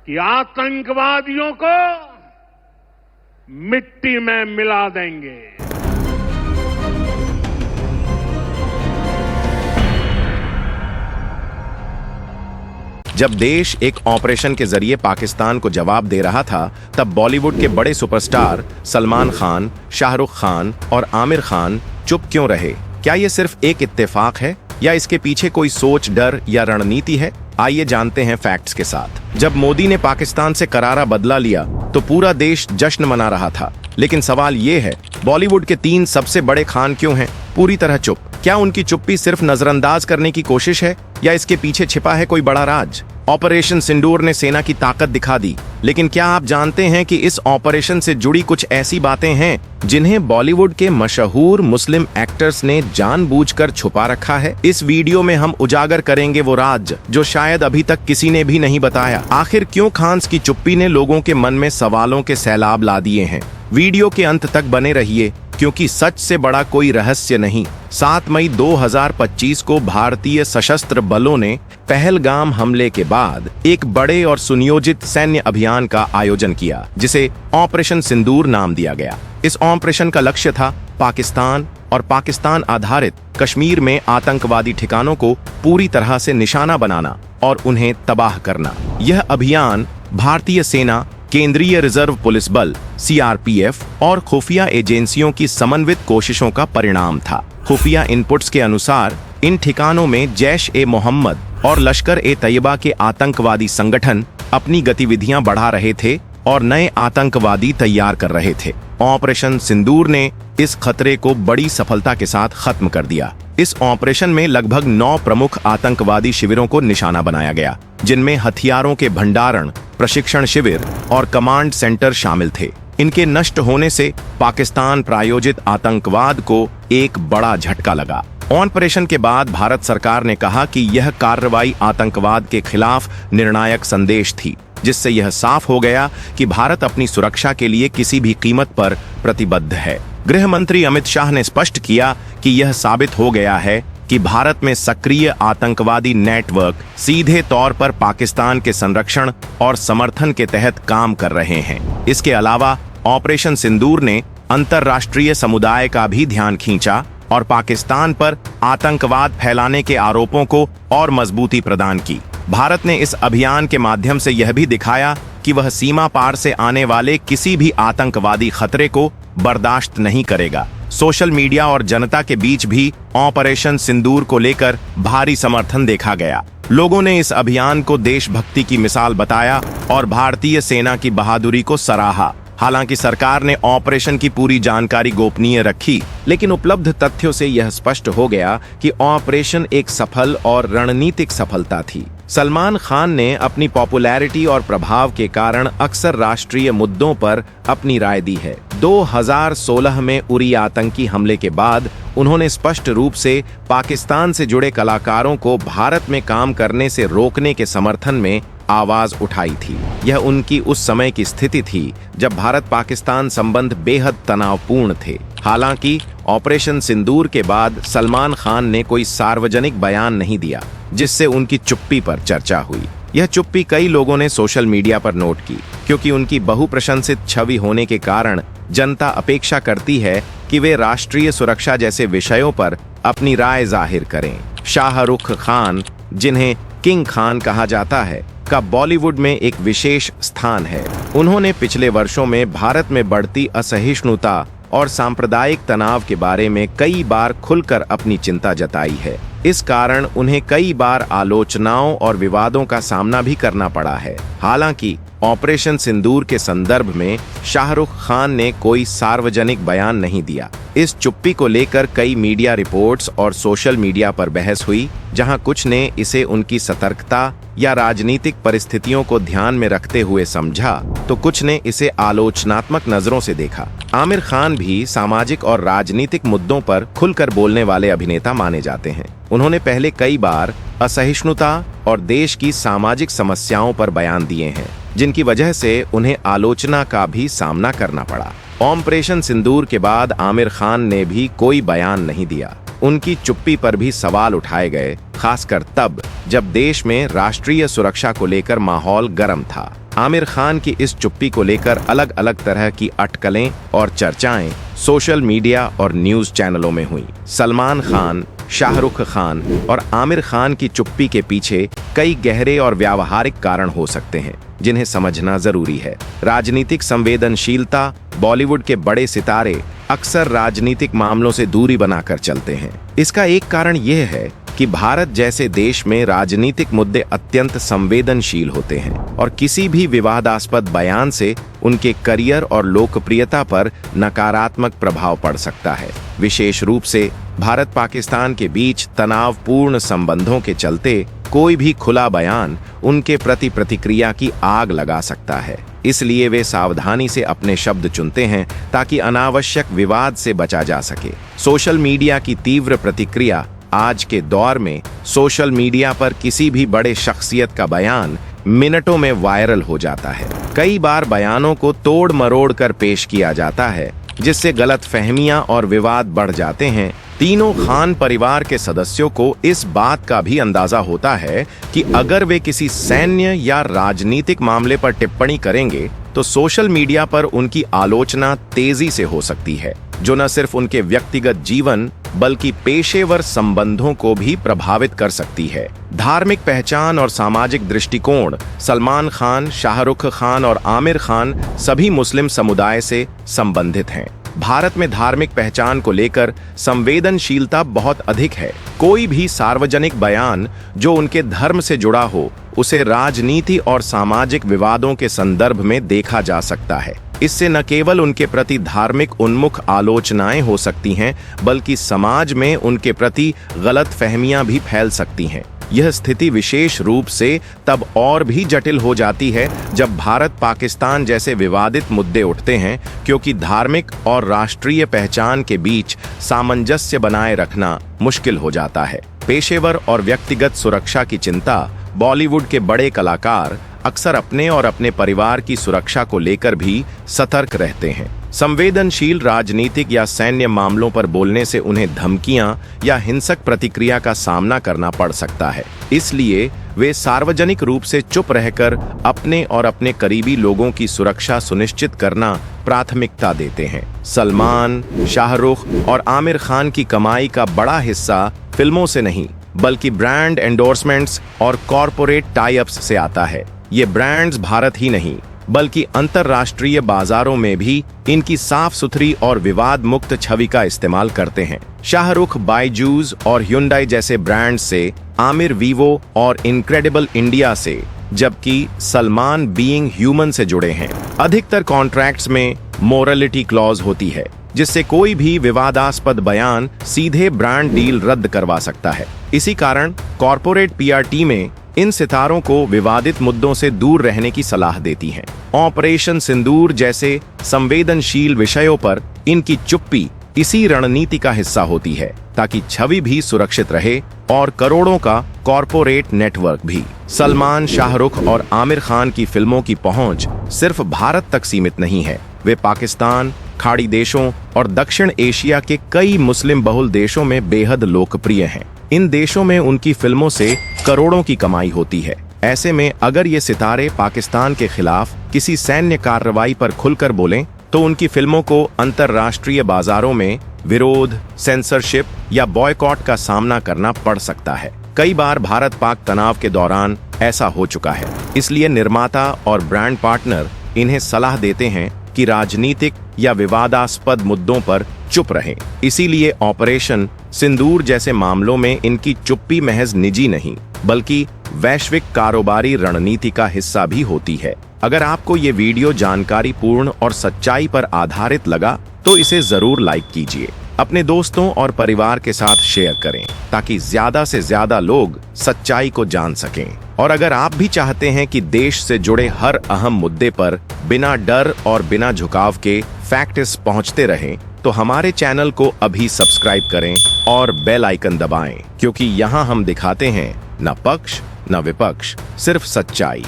कि आतंकवादियों को मिट्टी में मिला देंगे। जब देश एक ऑपरेशन के जरिए पाकिस्तान को जवाब दे रहा था, तब बॉलीवुड के बड़े सुपरस्टार सलमान खान, शाहरुख खान और आमिर खान चुप क्यों रहे? क्या ये सिर्फ एक इत्तेफाक है या इसके पीछे कोई सोच, डर या रणनीति है? आइए जानते हैं फैक्ट्स के साथ। जब मोदी ने पाकिस्तान से करारा बदला लिया तो पूरा देश जश्न मना रहा था, लेकिन सवाल ये है, बॉलीवुड के 3 सबसे बड़े खान क्यों हैं पूरी तरह चुप? क्या उनकी चुप्पी सिर्फ नजरअंदाज करने की कोशिश है या इसके पीछे छिपा है कोई बड़ा राज? ऑपरेशन सिंदूर ने सेना की ताकत दिखा दी, लेकिन क्या आप जानते हैं कि इस ऑपरेशन से जुड़ी कुछ ऐसी बातें हैं जिन्हें बॉलीवुड के मशहूर मुस्लिम एक्टर्स ने जानबूझकर छुपा रखा है? इस वीडियो में हम उजागर करेंगे वो राज जो शायद अभी तक किसी ने भी नहीं बताया। आखिर क्यों खान्स की चुप्पी ने लोगों के मन में सवालों के सैलाब ला दिए हैं? वीडियो के अंत तक बने रहिए, क्योंकि सच से बड़ा कोई रहस्य नहीं। 7 मई 2025 को भारतीय सशस्त्र बलों ने पहलगाम हमले के बाद एक बड़े और सुनियोजित सैन्य अभियान का आयोजन किया, जिसे ऑपरेशन सिंदूर नाम दिया गया। इस ऑपरेशन का लक्ष्य था पाकिस्तान और पाकिस्तान आधारित कश्मीर में आतंकवादी ठिकानों को पूरी तरह से निशाना बनाना और उन्हें तबाह करना। यह अभियान भारतीय सेना, केंद्रीय रिजर्व पुलिस बल सीआरपीएफ और खुफिया एजेंसियों की समन्वित कोशिशों का परिणाम था। खुफिया इनपुट्स के अनुसार इन ठिकानों में जैश-ए-मोहम्मद और लश्कर-ए-तैयबा के आतंकवादी संगठन अपनी गतिविधियां बढ़ा रहे थे और नए आतंकवादी तैयार कर रहे थे। ऑपरेशन सिंदूर ने इस खतरे को बड़ी सफलता के साथ खत्म कर दिया। इस ऑपरेशन में लगभग 9 प्रमुख आतंकवादी शिविरों को निशाना बनाया गया, जिनमें हथियारों के भंडारण, प्रशिक्षण शिविर और कमांड सेंटर शामिल थे। इनके नष्ट होने से पाकिस्तान प्रायोजित आतंकवाद को एक बड़ा झटका लगा। ऑपरेशन के बाद भारत सरकार ने कहा कि यह कार्रवाई आतंकवाद के खिलाफ निर्णायक संदेश थी, जिससे यह साफ हो गया कि भारत अपनी सुरक्षा के लिए किसी भी कीमत पर प्रतिबद्ध है। गृह मंत्री अमित शाह ने स्पष्ट किया कि यह साबित हो गया है कि भारत में सक्रिय आतंकवादी नेटवर्क सीधे तौर पर पाकिस्तान के संरक्षण और समर्थन के तहत काम कर रहे हैं। इसके अलावा ऑपरेशन सिंदूर ने अंतर्राष्ट्रीय समुदाय का भी ध्यान खींचा और पाकिस्तान पर आतंकवाद फैलाने के आरोपों को और मजबूती प्रदान की। भारत ने इस अभियान के माध्यम से यह भी दिखाया कि वह सीमा पार से आने वाले किसी भी आतंकवादी खतरे को बर्दाश्त नहीं करेगा। सोशल मीडिया और जनता के बीच भी ऑपरेशन सिंदूर को लेकर भारी समर्थन देखा गया। लोगों ने इस अभियान को देशभक्ति की मिसाल बताया और भारतीय सेना की बहादुरी को सराहा। हालांकि सरकार ने ऑपरेशन की पूरी जानकारी गोपनीय रखी, लेकिन उपलब्ध तथ्यों से यह स्पष्ट हो गया कि ऑपरेशन एक सफल और रणनीतिक सफलता थी। सलमान खान ने अपनी पॉपुलैरिटी और प्रभाव के कारण अक्सर राष्ट्रीय मुद्दों पर अपनी राय दी है। 2016 में उरी आतंकी हमले के बाद उन्होंने स्पष्ट रूप से पाकिस्तान से जुड़े कलाकारों को भारत में काम करने से रोकने के समर्थन में आवाज उठाई थी। यह उनकी उस समय की स्थिति थी जब भारत पाकिस्तान संबंध बेहद तनावपूर्ण थे। हालांकि ऑपरेशन सिंदूर के बाद सलमान खान ने कोई सार्वजनिक बयान नहीं दिया, जिससे उनकी चुप्पी पर चर्चा हुई। यह चुप्पी कई लोगों ने सोशल मीडिया पर नोट की, क्योंकि उनकी बहुप्रशंसित छवि होने के कारण जनता अपेक्षा करती है कि वे राष्ट्रीय सुरक्षा जैसे विषयों पर अपनी राय जाहिर करें। शाहरुख खान, जिन्हें किंग खान कहा जाता है, का बॉलीवुड में एक विशेष स्थान है। उन्होंने पिछले वर्षों में भारत में बढ़ती असहिष्णुता और सांप्रदायिक तनाव के बारे में कई बार खुलकर अपनी चिंता जताई है। इस कारण उन्हें कई बार आलोचनाओं और विवादों का सामना भी करना पड़ा है। हालांकि ऑपरेशन सिंदूर के संदर्भ में शाहरुख खान ने कोई सार्वजनिक बयान नहीं दिया। इस चुप्पी को लेकर कई मीडिया रिपोर्ट्स और सोशल मीडिया पर बहस हुई, जहां कुछ ने इसे उनकी सतर्कता या राजनीतिक परिस्थितियों को ध्यान में रखते हुए समझा, तो कुछ ने इसे आलोचनात्मक नजरों से देखा। आमिर खान भी सामाजिक और राजनीतिक मुद्दों पर खुलकर बोलने वाले अभिनेता माने जाते हैं। उन्होंने पहले कई बार असहिष्णुता और देश की सामाजिक समस्याओं पर बयान दिए हैं, जिनकी वजह से उन्हें आलोचना का भी सामना करना पड़ा। ऑपरेशन सिंदूर के बाद आमिर खान ने भी कोई बयान नहीं दिया। उनकी चुप्पी पर भी सवाल उठाए गए, खासकर तब जब देश में राष्ट्रीय सुरक्षा को लेकर माहौल गर्म था। आमिर खान की इस चुप्पी को लेकर अलग अलग तरह की अटकलें और चर्चाएं सोशल मीडिया और न्यूज चैनलों में हुई। सलमान खान, शाहरुख खान और आमिर खान की चुप्पी के पीछे कई गहरे और व्यावहारिक कारण हो सकते हैं जिन्हें समझना जरूरी है। राजनीतिक संवेदनशीलता। बॉलीवुड के बड़े सितारे अक्सर राजनीतिक मामलों से दूरी बनाकर चलते हैं। इसका एक कारण यह है कि भारत जैसे देश में राजनीतिक मुद्दे अत्यंत संवेदनशील होते हैं और किसी भी विवादास्पद बयान से उनके करियर और लोकप्रियता पर नकारात्मक प्रभाव पड़ सकता है। विशेष रूप से भारत पाकिस्तान के बीच तनावपूर्ण संबंधों के चलते कोई भी खुला बयान उनके प्रति प्रतिक्रिया की आग लगा सकता है। इसलिए वे सावधानी से अपने शब्द चुनते हैं ताकि अनावश्यक विवाद से बचा जा सके। सोशल मीडिया की तीव्र प्रतिक्रिया। आज के दौर में सोशल मीडिया पर किसी भी बड़े शख्सियत का बयान मिनटों में वायरल हो जाता है। कई बार बयानों को तोड़ मरोड़ कर पेश किया जाता है जिससे गलतफहमियां और विवाद बढ़ जाते हैं। तीनों खान परिवार के सदस्यों को इस बात का भी अंदाजा होता है कि अगर वे किसी सैन्य या राजनीतिक मामले पर टिप्पणी करेंगे तो सोशल मीडिया पर उनकी आलोचना तेजी से हो सकती है, जो न सिर्फ उनके व्यक्तिगत जीवन बल्कि पेशेवर संबंधों को भी प्रभावित कर सकती है। धार्मिक पहचान और सामाजिक दृष्टिकोण। सलमान खान, शाहरुख खान और आमिर खान सभी मुस्लिम समुदाय से संबंधित हैं। भारत में धार्मिक पहचान को लेकर संवेदनशीलता बहुत अधिक है। कोई भी सार्वजनिक बयान जो उनके धर्म से जुड़ा हो उसे राजनीति और सामाजिक विवादों के संदर्भ में देखा जा सकता है। इससे न केवल उनके प्रति धार्मिक उन्मुख आलोचनाएं हो सकती हैं बल्कि समाज में उनके प्रति गलत फहमियां भी फैल सकती हैं। यह स्थिति विशेष रूप से तब और भी जटिल हो जाती है जब भारत पाकिस्तान जैसे विवादित मुद्दे उठते हैं, क्योंकि धार्मिक और राष्ट्रीय पहचान के बीच सामंजस्य बनाए रखना मुश्किल हो जाता है। पेशेवर और व्यक्तिगत सुरक्षा की चिंता। बॉलीवुड के बड़े कलाकार अक्सर अपने और अपने परिवार की सुरक्षा को लेकर भी सतर्क रहते हैं। संवेदनशील राजनीतिक या सैन्य मामलों पर बोलने से उन्हें धमकियां या हिंसक प्रतिक्रिया का सामना करना पड़ सकता है। इसलिए वे सार्वजनिक रूप से चुप रहकर अपने और अपने करीबी लोगों की सुरक्षा सुनिश्चित करना प्राथमिकता देते हैं। सलमान, शाहरुख और आमिर खान की कमाई का बड़ा हिस्सा फिल्मों से नहीं बल्कि ब्रांड एंडोर्समेंट्स और कॉरपोरेट टाई अप्स से आता है। ये ब्रांड्स भारत ही नहीं बल्कि अंतर्राष्ट्रीय बाजारों में भी इनकी साफ सुथरी और विवाद मुक्त छवि का इस्तेमाल करते हैं। शाहरुख बायजूस और ह्युंडई जैसे ब्रांड से, आमिर वीवो और इनक्रेडिबल इंडिया से, जबकि सलमान बीइंग ह्यूमन से जुड़े हैं। अधिकतर कॉन्ट्रैक्ट्स में मोरलिटी क्लॉज होती है जिससे कोई भी विवादास्पद बयान सीधे ब्रांड डील रद्द करवा सकता है। इसी कारण कॉरपोरेट पीआर टीमें इन सितारों को विवादित मुद्दों से दूर रहने की सलाह देती हैं। ऑपरेशन सिंदूर जैसे संवेदनशील विषयों पर इनकी चुप्पी इसी रणनीति का हिस्सा होती है ताकि छवि भी सुरक्षित रहे और करोड़ों का कॉरपोरेट नेटवर्क भी। सलमान, शाहरुख और आमिर खान की फिल्मों की पहुंच सिर्फ भारत तक सीमित नहीं है। वे पाकिस्तान, खाड़ी देशों और दक्षिण एशिया के कई मुस्लिम बहुल देशों में बेहद लोकप्रिय हैं। इन देशों में उनकी फिल्मों से करोड़ों की कमाई होती है। ऐसे में अगर ये सितारे पाकिस्तान के खिलाफ किसी सैन्य कार्रवाई पर खुलकर बोलें तो उनकी फिल्मों को अंतर्राष्ट्रीय बाजारों में विरोध, सेंसरशिप या बॉयकॉट का सामना करना पड़ सकता है। कई बार भारत पाक तनाव के दौरान ऐसा हो चुका है। इसलिए निर्माता और ब्रांड पार्टनर इन्हें सलाह देते हैं कि राजनीतिक या विवादास्पद मुद्दों पर चुप रहें। इसीलिए ऑपरेशन सिंदूर जैसे मामलों में इनकी चुप्पी महज निजी नहीं बल्कि वैश्विक कारोबारी रणनीति का हिस्सा भी होती है। अगर आपको ये वीडियो जानकारी पूर्ण और सच्चाई पर आधारित लगा तो इसे जरूर लाइक कीजिए। अपने दोस्तों और परिवार के साथ शेयर करें ताकि ज्यादा से ज्यादा लोग सच्चाई को जान सकें। और अगर आप भी चाहते हैं कि देश से जुड़े हर अहम मुद्दे पर बिना डर और बिना झुकाव के फैक्ट्स पहुंचते रहें तो हमारे चैनल को अभी सब्सक्राइब करें और बेल आइकन दबाएं, क्योंकि यहाँ हम दिखाते हैं न पक्ष न विपक्ष, सिर्फ सच्चाई।